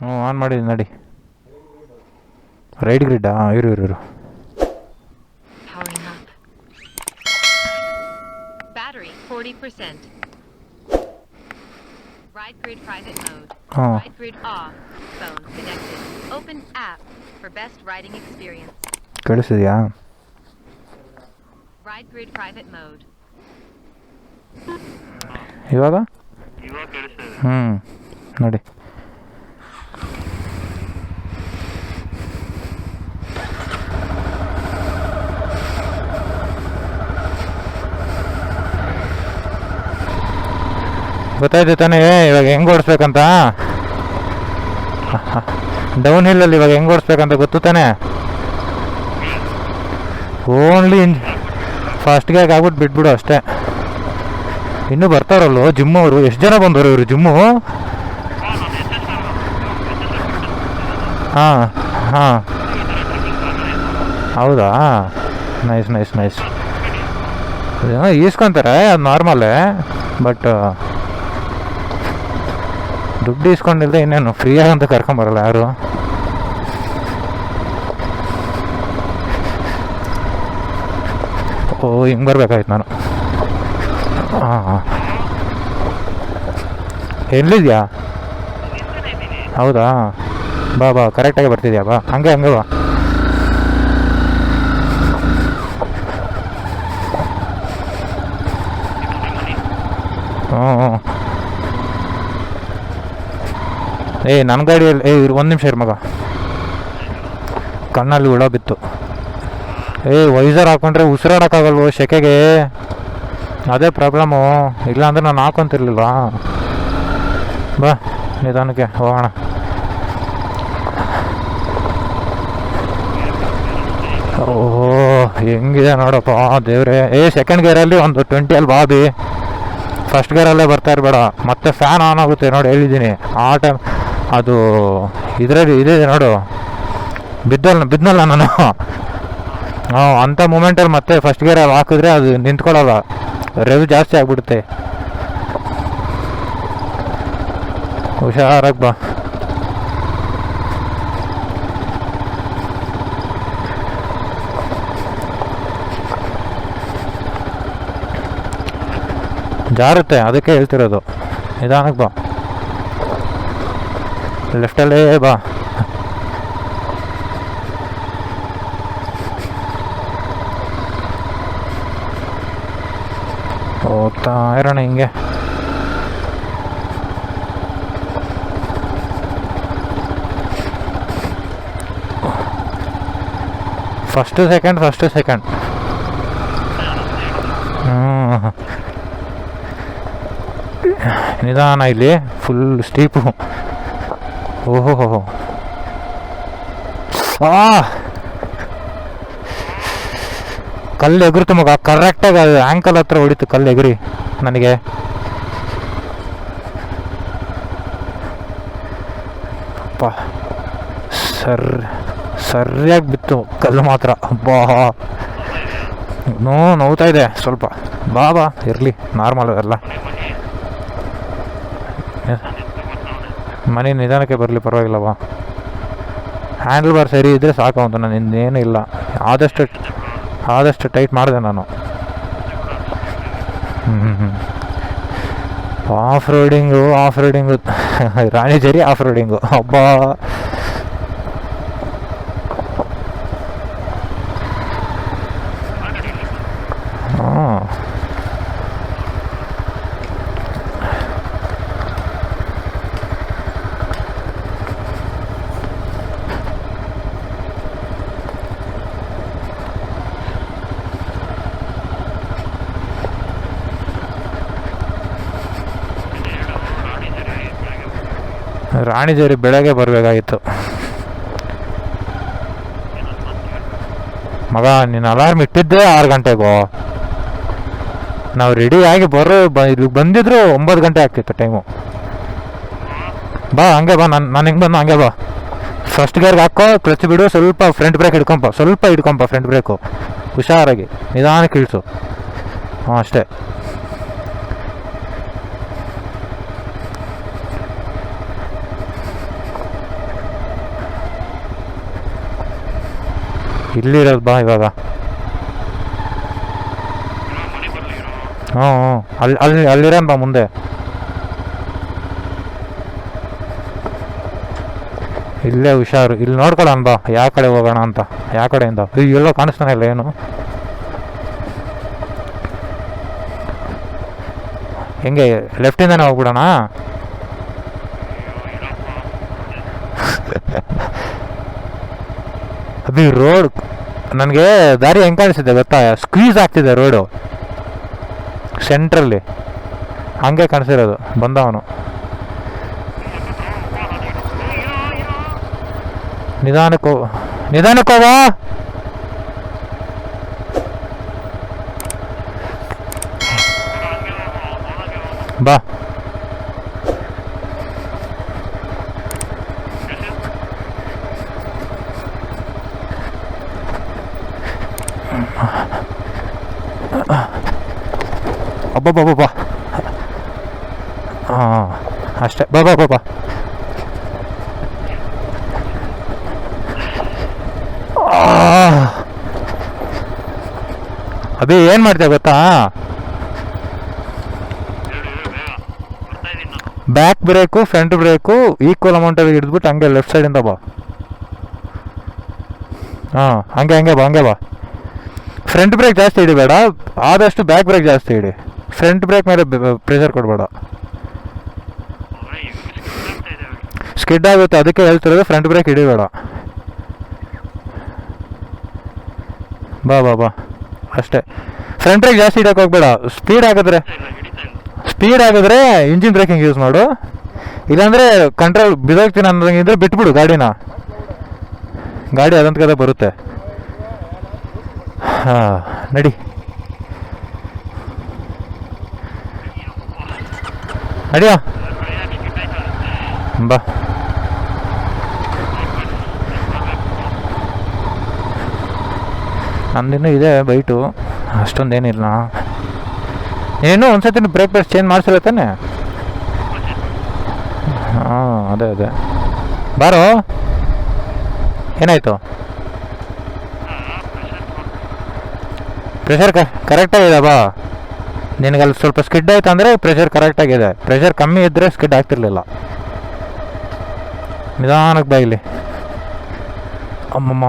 ಹ್ಞೂ ಆನ್ ಮಾಡಿದ್ದೀನಿ ನಡಿ. ರೈಟ್ ಗ್ರಿಡ್ಡಾ? ಇರು. Powering up. Battery 40%. Ride grid private mode. ಹಾಂ Ride grid off. Phone connected. Open app for best riding experience. ಕೇಳಿಸಿದ್ಯಾ? Ride grid private mode. ಇವಾಗ ಕೇಳಿಸ್ತದೆ. ನೋಡಿ. ಗೊತ್ತಾಯ್ತು ತಾನೇ ಇವಾಗ ಹೆಂಗೆ ಓಡಿಸ್ಬೇಕಂತ? ಡೌನ್ ಹಿಲ್ಲಲ್ಲಿ ಇವಾಗ ಹೆಂಗೆ ಓಡಿಸ್ಬೇಕಂತ ಗೊತ್ತು ತಾನೇ? ಓನ್ಲಿ ಫಸ್ಟ್ ಗೇರ್ಗೆ ಆಗ್ಬಿಟ್ಟು ಬಿಟ್ಬಿಡು ಅಷ್ಟೇ. ಇನ್ನೂ ಬರ್ತಾರಲ್ಲೋ ಜಿಮ್ಮು ಅವರು. ಎಷ್ಟು ಜನ ಬಂದವರು ಇವರು ಜಿಮ್ಮು? ಹಾಂ ಹೌದಾ? ನೈಸ್. ಈಸ್ಕೊತಾರೆ, ಅದು ನಾರ್ಮಲೇ. ಬಟ್ ದುಡ್ಡು ಇಸ್ಕೊಂಡಿಲ್ಲದೆ ಇನ್ನೇನು ಫ್ರೀಯಾಗಿ ಅಂತ ಕರ್ಕೊಂಬರಲ್ಲ ಯಾರು. ಹಿಂಗೆ ಬರ್ಬೇಕಾಯ್ತು ನಾನು. ಹಾಂ ಎಲ್ಲಿದ್ಯಾ? ಹೌದಾ? ಬಾ ಕರೆಕ್ಟಾಗಿ ಬರ್ತಿದ್ಯಾ? ಬಾ ಹಂಗೆ ಬಾ. ಹ್ಞೂ ನನ್ನ ಗಾಡಿಯಲ್ಲಿ ಒಂದು ನಿಮಿಷ ಇರು ಮಗ. ಕಣ್ಣಲ್ಲಿ ಹುಳ ಬಿತ್ತು. ವೈಸರ್ ಹಾಕೊಂಡ್ರೆ ಉಸಿರಾಡೋಕ್ಕಾಗಲ್ವೋ ಸೆಕೆಗೆ? ಅದೇ ಪ್ರಾಬ್ಲಮ್ಮು. ಇಲ್ಲಾಂದ್ರೆ ನಾನು ಹಾಕೊಂತಿರ್ಲಿಲ್ವ. ಬಾ ನಿಧಾನಕ್ಕೆ ಹೋಗೋಣ. ಹೆಂಗಿದೆ ನೋಡಪ್ಪ ದೇವ್ರೆ. ಸೆಕೆಂಡ್ ಗೇರಲ್ಲಿ ಒಂದು 20 ಬಾಬಿ. ಫಸ್ಟ್ ಗೇರಲ್ಲೇ ಬರ್ತಾ ಇರಬೇಡ, ಮತ್ತೆ ಫ್ಯಾನ್ ಆನ್ ಆಗುತ್ತೆ ನೋಡಿ, ಹೇಳಿದ್ದೀನಿ. ಆ ಟೈಮ್ ಅದು ಇದರಲ್ಲಿ ಇದೆ ನೋಡು, ಬಿದ್ದಲ್ಲ ನಾನು. ಅಂಥ ಮೂಮೆಂಟಲ್ಲಿ ಮತ್ತೆ ಫಸ್ಟ್ ಗೇರಲ್ಲಿ ಹಾಕಿದ್ರೆ ಅದು ನಿಂತ್ಕೊಳ್ಳಲ್ಲ, ರೆವ್ ಜಾಸ್ತಿ ಆಗಿಬಿಡುತ್ತೆ. ಹುಷಾರಾಗಿ ಬಾ. ಜಾರುತ್ತೆ, ಅದಕ್ಕೆ ಹೇಳ್ತಿರೋದು ನಿಧಾನಕ್ಕೆ ಬಾ. ಲೆಫ್ಟಲ್ಲೇ ಬಾ. ಹೋಗ್ತಾ ಇರೋಣ ಹಿಂಗೆ. First second. ನಿಧಾನ, ಇಲ್ಲಿ ಫುಲ್ ಸ್ಟೀಪು. ಓಹೋ ಕಲ್ಲು ಎಗುರಿತು ಮಗ, ಕರೆಕ್ಟಾಗಿ ಅದು ಆ್ಯಂಕಲ್ ಹತ್ರ ಹೊಡಿತು ಕಲ್ಲು ಎಗುರಿ ನನಗೆ. ಅಪ್ಪ ಸರಿಯಾಗಿ ಬಿತ್ತು ಕಲ್ಲು ಮಾತ್ರ. ಅಬ್ಬಾ ನೋವ್ತಾ ಇದೆ ಸ್ವಲ್ಪ. ಬಾ ಇರಲಿ, ನಾರ್ಮಲ್ ಎಲ್ಲ. ಮನೆ ನಿಧಾನಕ್ಕೆ ಬರಲಿ, ಪರವಾಗಿಲ್ಲ ಬಾ. ಹ್ಯಾಂಡಲ್ ಬಾರ್ ಸರಿ ಇದ್ದರೆ ಸಾಕು ಅಂತ ನಾನು ಇನ್ನೇನು ಇಲ್ಲ. ಆದಷ್ಟು ಟೈಟ್ ಮಾಡಿದೆ ನಾನು. Of roading Ranijhari of roading. ಅಬ್ಬಾ ರಾಣಿಜೇರಿ ಬೆಳಗ್ಗೆ ಬರಬೇಕಾಗಿತ್ತು ಮಗ. ನೀನು ಅಲಾರ್ಮ್ ಇಟ್ಟಿದ್ದೆ 6 ಗಂಟೆಗೋ. ನಾವು ರೆಡಿಯಾಗಿ ಇಲ್ಲಿ ಬಂದಿದ್ರು 9 ಗಂಟೆ ಆಗ್ತಿತ್ತು ಟೈಮು. ಬಾ ಹಂಗೆ ಬಾ, ನಾನು ಹೆಂಗೆ ಬಂದು ಹಂಗೆ ಬಾ. ಫಸ್ಟ್ ಗೇರ್ಗೆ ಹಾಕೋ, ಕ್ಲಚ್ ಬಿಡು, ಸ್ವಲ್ಪ ಫ್ರಂಟ್ ಬ್ರೇಕ್ ಹಿಡ್ಕೊಂಪ ಫ್ರಂಟ್ ಬ್ರೇಕು. ಹುಷಾರಾಗಿ ನಿಧಾನಕ್ಕೆ ಇಳಿಸು. ಅಷ್ಟೇ. ಇಲ್ಲಿರೋದು ಬಾ ಇವಾಗ. ಹ್ಞೂ ಹ್ಞೂ ಅಲ್ಲಿರೋಣ ಬಾ ಮುಂದೆ. ಇಲ್ಲೇ ಹುಷಾರು, ಇಲ್ಲಿ ನೋಡ್ಕೊಳ್ಳೋಣ ಬಾ ಯಾವ ಕಡೆ ಹೋಗೋಣ ಅಂತ. ಯಾವ ಕಡೆಯಿಂದ ಎಲ್ಲೋ ಕಾಣಿಸ್ತಾನೆ ಇಲ್ಲ ಏನು. ಹೆಂಗೆ ಲೆಫ್ಟಿಂದಾನೆ ಹೋಗ್ಬಿಡೋಣ? ಅದು ರೋಡ್ ನನಗೆ ದಾರಿ ಹೆಂಗೆ ಕಾಣಿಸಿದೆ ಗೊತ್ತಾ? ಸ್ಕ್ವೀಸ್ ಆಗ್ತಿದೆ ರೋಡು ಸೆಂಟ್ರಲ್ಲಿ, ಹಂಗೆ ಕಾಣಿಸಿರೋದು. ಬಂದವನು ನಿಧಾನಕ್ಕೆ ಹೋಗ. ಬಾ ಅಬ್ಬಬ್ಬಬ್ಬ. ಹಾಂ ಅಷ್ಟೇ, ಬಾ ಬಾ ಬಾ ಬಾ. ಅದೇ ಏನು ಮಾಡ್ತೇವೆ ಗೊತ್ತಾ? Back brake front brake equal ಅಮೌಂಟಲ್ಲಿ ಹಿಡಿದ್ಬಿಟ್ಟು ಹಂಗೆ ಲೆಫ್ಟ್ ಸೈಡಿಂದ ಬಾ. ಹಾಂ ಹಂಗೆ ಬಾ. ಫ್ರಂಟ್ ಬ್ರೇಕ್ ಜಾಸ್ತಿ ಹಿಡಿಬೇಡ, ಆದಷ್ಟು ಬ್ಯಾಕ್ ಬ್ರೇಕ್ ಜಾಸ್ತಿ ಹಿಡಿ. ಫ್ರಂಟ್ ಬ್ರೇಕ್ ಮೇಲೆ ಪ್ರೆಷರ್ ಕೊಡಬೇಡ, ಸ್ಕಿಡ್ ಆಗುತ್ತೆ. ಅದಕ್ಕೆ ಹೇಳ್ತಿರೋದು ಫ್ರಂಟ್ ಬ್ರೇಕ್ ಹಿಡಿಬೇಡ. ಬಾ ಅಷ್ಟೇ. ಫ್ರಂಟ್ ಬ್ರೇಕ್ ಜಾಸ್ತಿ ಹಿಡಕ್ಕೆ ಹೋಗ್ಬೇಡ. ಸ್ಪೀಡ್ ಆಗಿದ್ರೆ ಇಂಜಿನ್ ಬ್ರೇಕಿಂಗ್ ಯೂಸ್ ಮಾಡು, ಇಲ್ಲಾಂದರೆ ಕಂಟ್ರೋಲ್ ಬಿದೋಗ್ತೀನಿ ಅನ್ನೋಂಗಿದ್ರೆ ಬಿಟ್ಬಿಡು ಗಾಡಿ ಅದಂತ ಕದೆ ಬರುತ್ತೆ. ಹಾಂ ನಡಿ ನಡಿಯೋ ಬಾ. ನಂದಿನ್ನೂ ಇದೆ ಬೈಟು, ಅಷ್ಟೊಂದೇನಿಲ್ಲ. ಏನು ಒಂದ್ಸತಿ ಬ್ರೇಕ್ ಪ್ರೆಸ್ ಚೇಂಜ್ ಮಾಡಿಸಿಲ್ಲ ತಾನೆ? ಹಾಂ ಅದೇ ಬಾರೋ. ಏನಾಯಿತು? ಪ್ರೆಷರ್ ಕರೆಕ್ಟಾಗಿದೆ ಬಾ. ನಿನಗಲ್ಲಿ ಸ್ವಲ್ಪ ಸ್ಕಿಡ್ ಆಯ್ತು ಅಂದರೆ ಪ್ರೆಷರ್ ಕರೆಕ್ಟಾಗಿದೆ. ಪ್ರೆಷರ್ ಕಮ್ಮಿ ಇದ್ದರೆ ಸ್ಕಿಡ್ ಆಗ್ತಿರ್ಲಿಲ್ಲ. ನಿಧಾನಕ್ಕೆ ಬಾ ಇಲ್ಲಿ. ಅಮ್ಮಮ್ಮ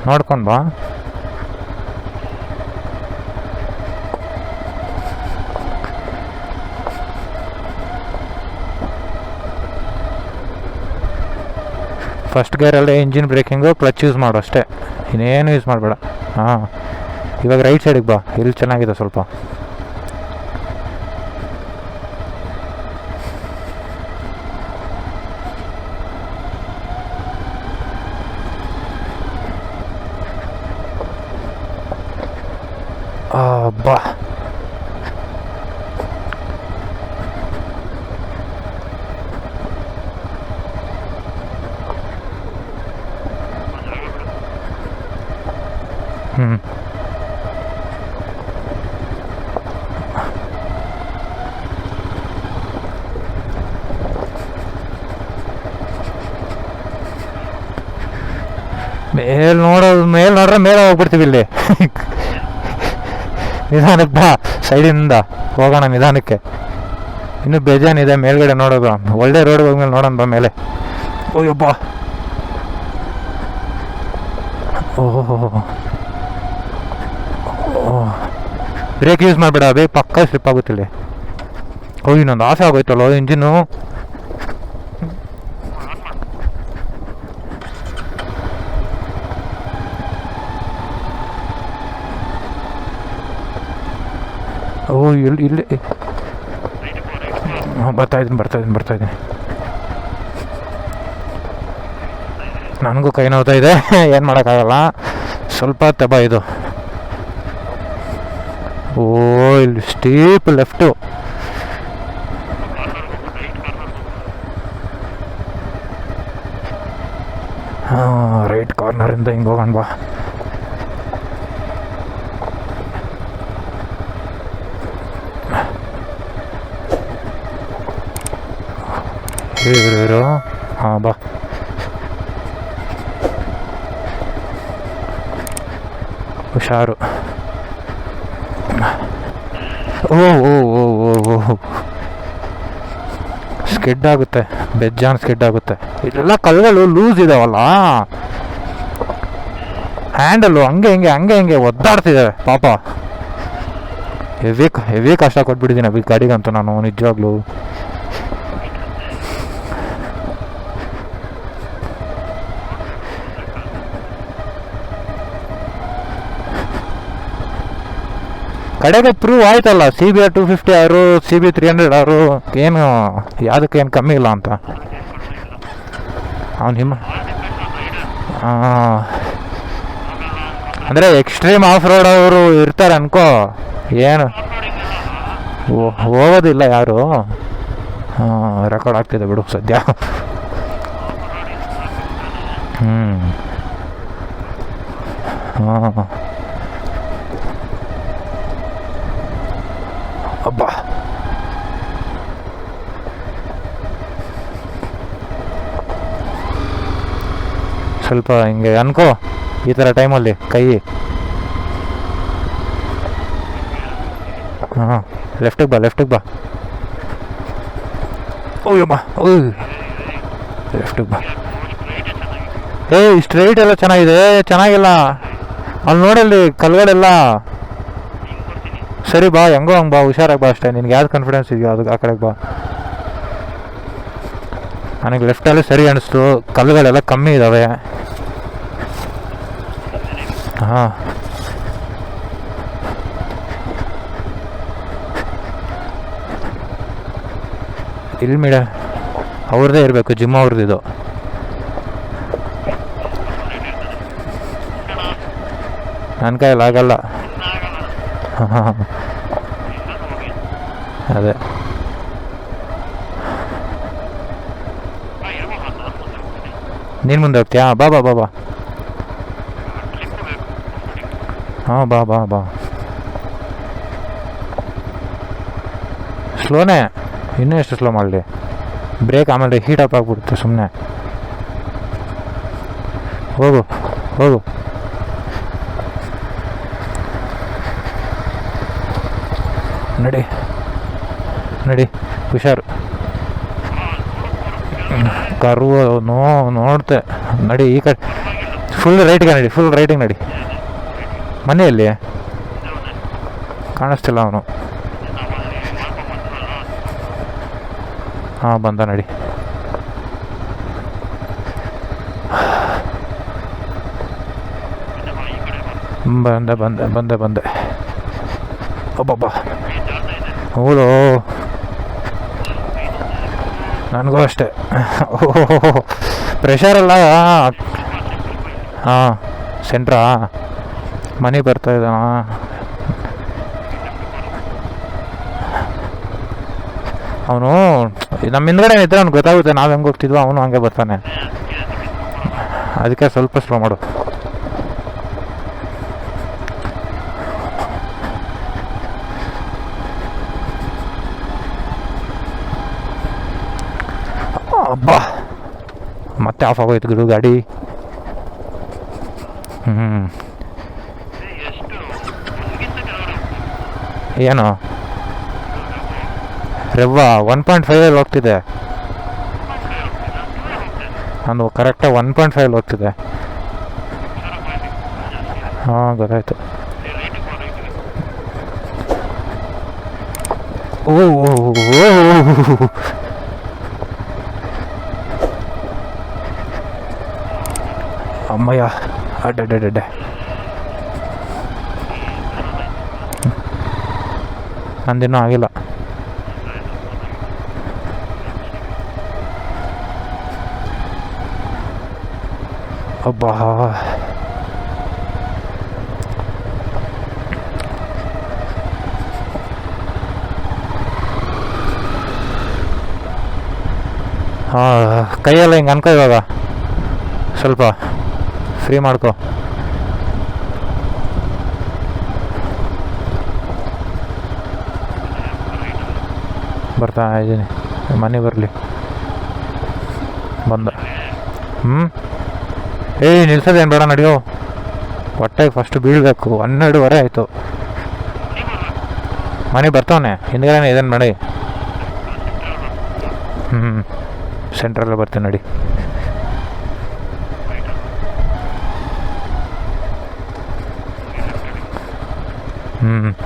ನೋಡ್ಕೊಂಡು ಬಾ. ಫಸ್ಟ್ ಗೇರಲ್ಲಿ ಇಂಜಿನ್ ಬ್ರೇಕಿಂಗು, ಕ್ಲಚ್ ಯೂಸ್ ಮಾಡು ಅಷ್ಟೇ, ಇನ್ನೇನು ಯೂಸ್ ಮಾಡಬೇಡ. ಹಾಂ ಇವಾಗ ರೈಟ್ ಸೈಡಿಗೆ ಬಾ, ಇಲ್ಲಿ ಚೆನ್ನಾಗಿದೆ ಸ್ವಲ್ಪ. ಬಾ ಮೇಲ್ ನೋಡ್ರೆ ಮೇಲೆ ಹೋಗ್ಬಿಡ್ತೀವಿ ಇಲ್ಲಿ. ನಿಧಾನಕ್ಕೆ ಬಾ, ಸೈಡಿಂದ ಹೋಗೋಣ ನಿಧಾನಕ್ಕೆ. ಇನ್ನೂ ಬೇಜಾನಿದೆ ಮೇಲ್ಗಡೆ ನೋಡೋದು. ಒಳ್ಳೆ ರೋಡ್ ಹೋಗ್ಮೇಲೆ ನೋಡೋಣ ಬಾ ಮೇಲೆ. ಓಯಬ್ಬ, ಬ್ರೇಕ್ ಯೂಸ್ ಮಾಡಬೇಡ, ಬೇಗ ಪಕ್ಕ ಸ್ಲಿಪ್ ಆಗುತ್ತಿಲ್ಲ. ಇನ್ನೊಂದು ಆಸೆ ಆಗೋಯ್ತಲ್ಲೋ ಇಂಜಿನ್ನು. ಇಲ್ಲಿ ಬರ್ತಾ ಇದ್ದೀನಿ. ನನಗೂ ಕೈ ನೋವ್ತಾ ಇದೆ, ಏನು ಮಾಡೋಕ್ಕಾಗಲ್ಲ. ಸ್ವಲ್ಪ ತೆಬ ಇದು. ಇಲ್ಲಿ ಸ್ಟೀಪ್ ಲೆಫ್ಟು. ರೈಟ್ ಕಾರ್ನರಿಂದ ಹಿಂಗೆ ಹೋಗೋಣ ಬಾ. ಇರು ಹಾಂ ಬಾ. ಹುಷಾರು. ಓ ಓ ಓ ಓ ಓ ಸ್ಕಿಡ್ ಆಗುತ್ತೆ, ಬೆಜ್ಜಾನ್ ಸ್ಕಿಡ್ ಆಗುತ್ತೆ. ಇಲ್ಲೆಲ್ಲ ಕಲ್ಲುಗಳು ಲೂಸ್ ಇದಾವಲ್ಲ, ಹ್ಯಾಂಡಲ್ಲು ಹಂಗೆ ಒದ್ದಾಡ್ತಿದ್ದಾವೆ ಪಾಪ. ಹೆವಿ ಕಷ್ಟ ಕೊಟ್ಬಿಟ್ಟಿದ್ದೀನಿ ಅಭಿ ಗಾಡಿಗಂತೂ ನಾನು ನಿಜವಾಗ್ಲೂ. ಕಡೆಗೆ ಪ್ರೂವ್ ಆಯ್ತಲ್ಲ, CBR 250 ಅವರು CB 300 ಅವರು ಏನು ಯಾವುದಕ್ಕೇನು ಕಮ್ಮಿ ಇಲ್ಲ ಅಂತ. ಅವನು ಅಂದರೆ ಎಕ್ಸ್ಟ್ರೀಮ್ ಆಫ್ ರೋಡ್ ಅವರು ಇರ್ತಾರೆ ಅನ್ಕೋ, ಏನು ಹೋಗೋದಿಲ್ಲ ಯಾರು. ರೆಕಾರ್ಡ್ ಆಗ್ತಿದೆ ಬಿಡು ಸದ್ಯ. ಹಾಂ ಅಬ್ಬಾ, ಸ್ವಲ್ಪ ಹಿಂಗೆ ಅನ್ಕೋ ಈ ಥರ ಟೈಮಲ್ಲಿ ಕೈ. ಹಾಂ ಲೆಫ್ಟಿಗೆ ಬಾ. ಓಯಮ್ಮ ಲೆಫ್ಟಿಗೆ ಬಾ. ಸ್ಟ್ರೈಟ್ ಎಲ್ಲ ಚೆನ್ನಾಗಿಲ್ಲ ಅಲ್ಲಿ ನೋಡಲ್ಲಿ ಕಲ್ಗಳೆಲ್ಲ. ಸರಿ ಬಾ, ಹೆಂಗೋ ಹಂಗೆ ಬಾ, ಹುಷಾರಾಗಿ ಬಾ ಅಷ್ಟೇ. ನಿನ್ಗೆ ಯಾವ್ದು ಕಾನ್ಫಿಡೆನ್ಸ್ ಇದೆಯೋ ಅದು ಆ ಕಡೆಗೆ ಬಾ. ನನಗೆ ಲೆಫ್ಟಲ್ಲಿ ಸರಿ ಅನಿಸ್ತು, ಕಲ್ಲುಗಳೆಲ್ಲ ಕಮ್ಮಿ ಇದ್ದಾವೆ. ಹಾಂ ಇಲ್ಲಿ ಮೇಡ ಅವ್ರದ್ದೇ ಇರಬೇಕು, ಜಿಮ್ ಅವ್ರದ್ದು. ನನ್ನ ಕೈಯಲ್ಲಿ ಆಗಲ್ಲ. ಹಾಂ ಅದೇ ನೀನು ಮುಂದೆ ಹೋಗ್ತೀಯಾ? ಬಾ ಬಾ ಬಾ ಬಾ. ಹಾಂ ಬಾ ಬಾ ಬಾ. ಸ್ಲೋನೇ, ಇನ್ನೂ ಎಷ್ಟು ಸ್ಲೋ ಮಾಡಲಿ? ಬ್ರೇಕ್ ಆಮೇಲೆ ಹೀಟ್ ಅಪ್ ಆಗಿಬಿಡುತ್ತೆ ಸುಮ್ಮನೆ. ಹೋಗು ನಡಿ ಹುಷಾರು. ಕರ್ವ ನೋಡ್ತೆ ನಡಿ. ಈ ಕಡೆ ಫುಲ್ ರೈಟಿಗೆ ನಡಿ. ಮನೆಯಲ್ಲಿ ಕಾಣಿಸ್ತಿಲ್ಲ ಅವನು. ಹಾಂ ಬಂದ ನಡಿ. ಬಂದೆ. ಒಬ್ಬಬ್ಬ ಹೌದು, ನನಗೂ ಅಷ್ಟೇ. ಪ್ರೆಷರೆಲ್ಲ. ಹಾಂ ಸೆಂಟ್ರಾ ಮನೆ ಬರ್ತಾ ಇದ್ದಾನ. ಅವನು ನಮ್ಮ ಹಿಂದ್ಗಡೆ ಇದ್ದರೆ ಅವ್ನು ಗೊತ್ತಾಗುತ್ತೆ ನಾವು ಹೆಂಗೆ ಹೋಗ್ತಿದ್ವೋ, ಅವನು ಹಂಗೆ ಬರ್ತಾನೆ. ಅದಕ್ಕೆ ಸ್ವಲ್ಪ ಸ್ಲೋ ಮಾಡು. ಅಬ್ಬಾ ಮತ್ತೆ ಆಫ್ ಆಗೋಯ್ತು ಗುರು ಗಾಡಿ. ಏನು ರೆವ್ವಾ 1.5 ಹೋಗ್ತಿದೆ. ನಾನು ಕರೆಕ್ಟಾಗಿ 1.5 ಹೋಗ್ತಿದೆ. ಹಾಂ ಗೊತ್ತಾಯ್ತು. ಓ ಅಮ್ಮಯ್ಯ, ಅಡ್ಡೆ ನಂದಿನ್ನೂ ಆಗಿಲ್ಲ. ಅಬ್ಬಾ ಹಾಂ ಕೈಯೆಲ್ಲ ಹಿಂಗೆ ಅನ್ಕೋ. ಇವಾಗ ಸ್ವಲ್ಪ ಫ್ರೀ ಮಾಡ್ಕೊ. ಬರ್ತಾ ಇದ್ದೀನಿ, ಮನೆ ಬರಲಿ. ಹ್ಞೂ ಏಯ್ ನಿಲ್ಸೋದೇನು ಬೇಡ ನಡೆಯೋ. ಹೊಟ್ಟೆಗೆ ಫಸ್ಟ್ ಬೀಳಬೇಕು. 12:15 ಆಯಿತು. ಮನೆ ಬರ್ತಾವನೆ ಹಿಂದ್ಗಡೆ ಇದನ್ನು ಮಾಡಿ. ಸೆಂಟ್ರಲ್ಲೇ ಬರ್ತೀನಿ ನಡಿ.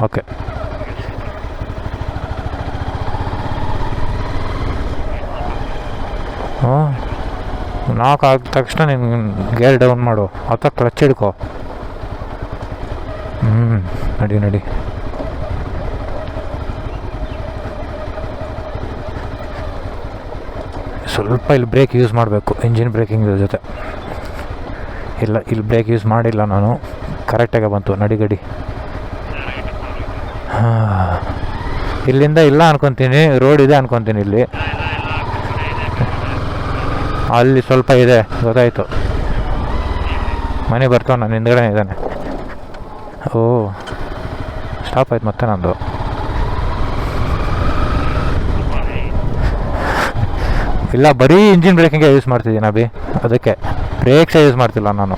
ಓಕೆ. ನಾಲ್ಕು ಆದ ತಕ್ಷಣ ನೀನು ಗೇರ್ ಡೌನ್ ಮಾಡು ಅಥವಾ ಕ್ಲಚ್ ಹಿಡ್ಕೊ. ನಡಿ ನಡಿ. ಸ್ವಲ್ಪ ಇಲ್ಲಿ ಬ್ರೇಕ್ ಯೂಸ್ ಮಾಡಬೇಕು, ಇಂಜಿನ್ ಬ್ರೇಕಿಂಗ್ ಜೊತೆ. ಇಲ್ಲ ಇಲ್ಲಿ ಬ್ರೇಕ್ ಯೂಸ್ ಮಾಡಿಲ್ಲ ನಾನು, ಕರೆಕ್ಟಾಗೆ ಬಂತು. ನಡಿ ಗಡಿ. ಹಾಂ, ಇಲ್ಲಿಂದ ಇಲ್ಲ ಅನ್ಕೊತೀನಿ, ರೋಡ್ ಇದೆ ಅನ್ಕೊತೀನಿ. ಇಲ್ಲಿ ಅಲ್ಲಿ ಸ್ವಲ್ಪ ಇದೆ, ಗೊತ್ತಾಯಿತು. ಮನೆ ಬರ್ತಾವ, ನಾನು ಹಿಂದ್ಗಡೆ ಇದ್ದಾನೆ. ಓ ಸ್ಟಾಪ್ ಆಯ್ತು ಮತ್ತೆ ನಂದು. ಇಲ್ಲ, ಬರೀ ಇಂಜಿನ್ ಬ್ರೇಕಿಂಗೇ ಯೂಸ್ ಮಾಡ್ತಿದ್ದೀನಿ ಅಭಿ, ಅದಕ್ಕೆ ಬ್ರೇಕ್ಸೇ ಯೂಸ್ ಮಾಡ್ತಿಲ್ಲ ನಾನು.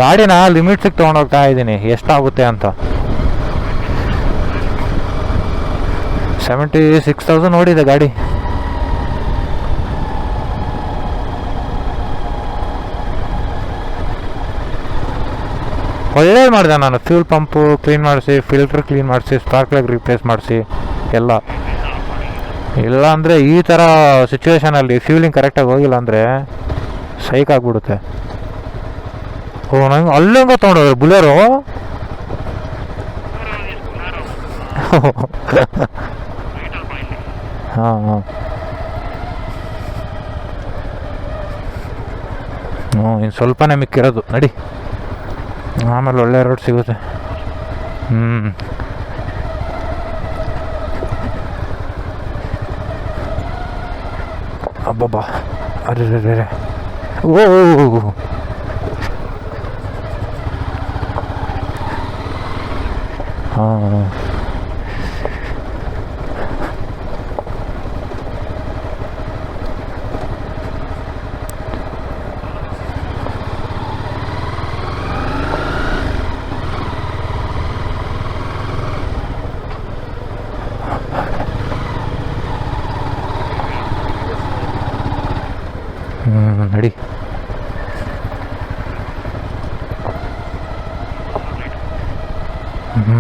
ಗಾಡಿನ ಲಿಮಿಟ್ಸಿಗೆ ತೊಗೊಂಡೋಗ್ತಾ ಇದ್ದೀನಿ ಎಷ್ಟಾಗುತ್ತೆ ಅಂತ. 76,000 ನೋಡಿದೆ ಗಾಡಿ. ಒಳ್ಳೇದು ಮಾಡಿದೆ ನಾನು. ಫ್ಯೂಲ್ ಪಂಪು ಕ್ಲೀನ್ ಮಾಡಿಸಿ, ಫಿಲ್ಟ್ರ್ ಕ್ಲೀನ್ ಮಾಡಿಸಿ, ಸ್ಪಾರ್ಕ್ ಪ್ಲಗ್ ರಿಪ್ಲೇಸ್ ಮಾಡಿಸಿ ಎಲ್ಲ. ಇಲ್ಲ ಅಂದರೆ ಈ ಥರ ಸಿಚುವೇಷನಲ್ಲಿ ಫ್ಯೂಲಿಂಗ್ ಕರೆಕ್ಟಾಗಿ ಹೋಗಿಲ್ಲ ಅಂದರೆ ಸೈಕ್ ಆಗಿಬಿಡುತ್ತೆ. ಓ ನಂಗೆ ಅಲ್ಲಂಗ ತೊಗೊಂಡೋದ್ರೆ ಬುಲೆರೋ. ಹಾಂ ಹಾಂ ಇನ್ನು ಸ್ವಲ್ಪನೇ ಮಿಕ್ಕಿರೋದು. ನಡಿ, ಆಮೇಲೆ ಒಳ್ಳೆ ರೋಡ್ ಸಿಗುತ್ತೆ. ಅಬ್ಬಬ್ಬಾ, ಅರೆ ಓ ಹಾಂ. ನಡಿ. ಹ್ಞೂ